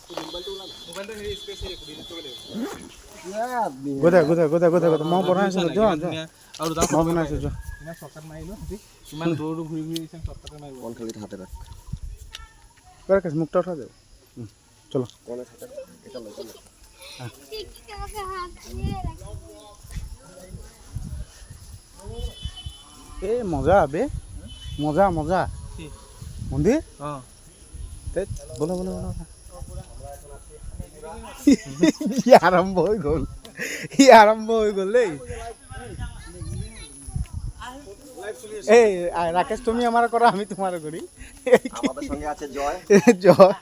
গোদা মই বনাইছিলো যোৱা আৰু মই বনাইছো যোৱা চকাত মাৰিলো ইমান দৌৰ ঘূৰি চকাতে মাৰিব কণ্ঠলিত হাতে রাখ রাকেশ মুখটা উঠা যাও চলো কোনে হাতে এটা লই চলো এ মজা বে মজা মজা মন্দির বলো বলো বলো আরম্ভ হয়ে গেল এই রাকেশ তুমি আমার করো আমি তোমার করি আমাদের সঙ্গে আছে জয় জয়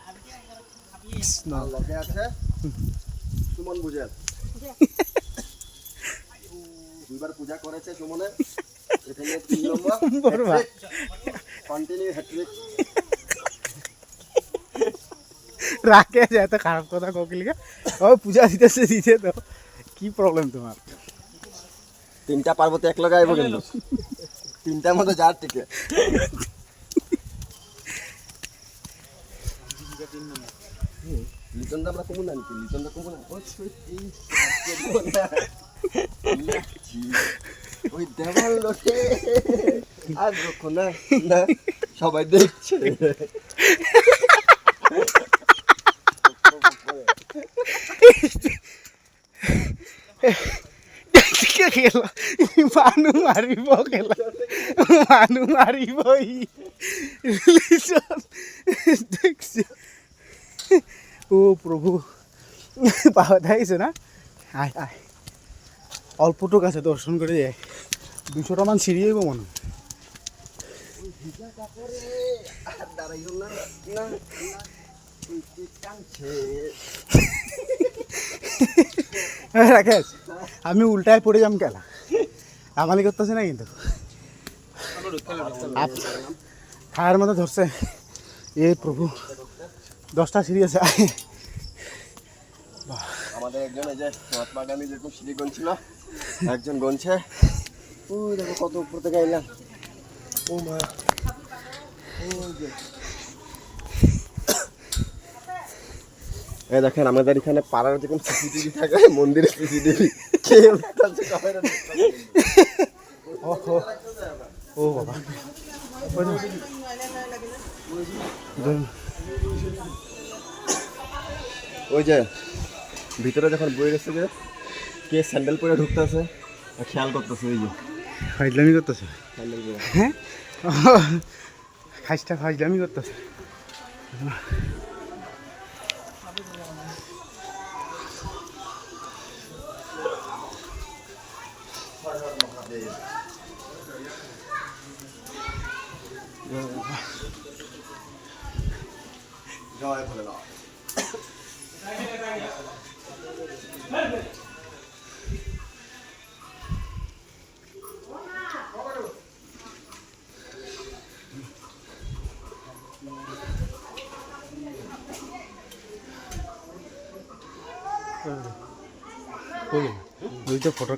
লগে আছে সুমন বুঝেল দুইবার পূজা করেছে সুমনে এখানে 3 নম্বর কন্টিনিউ হ্যাট্রিক রাকেশ এত খারাপ কথা কোকিলিকা ও পূজা দিতে তো কি প্রবলেম তোমার তিনটা পার্বতী এক লগে আইব কিন্তু তিনটার মধ্যে যার টিকে লিটনটা আমরা কমন আনছি লিটনটা কমন ওই দেওয়াল লোকে আর রক্ষণ না সবাই দেখছে মানুহ মাৰিব দেখছে ও প্ৰভু পাহাড় আহিছে না আয় আয় অল্পটুক আছে দর্শন করে যায় 200টা মান সিঁড়ি হইব মনে রাকেশ আমি উল্টায় পড়ে যাম কেলা আমালি করতেছে না কিন্তু খায়ের মধ্যে ধরছে এ প্রভু 10টা সিঁড়ি আছে আমাদের একজন এই যে মহাত্মা গান্ধী যেরকম সিঁড়ি গনছিল একজন গনছে ওই দেখো কত উপর থেকে আইলাম ও মা এই দেখেন আমাদের এখানে পাড়ার যেরকম সিসিটিভি থাকে মন্দিরের সিসিটিভি কে উঠতেছে ক্যামেরা ও বাবা ওই যে ভিতরে যখন বয়ে গেছে যে কে স্যান্ডেল পরে ঢুকতেছে খেয়াল করতেছে ওই যে ফাইজলামি করতেছে স্যান্ডেল পরে হ্যাঁ খাইজটা ফাইজলামি করতেছে জয় ভোলেনাথ ওই তো ফটো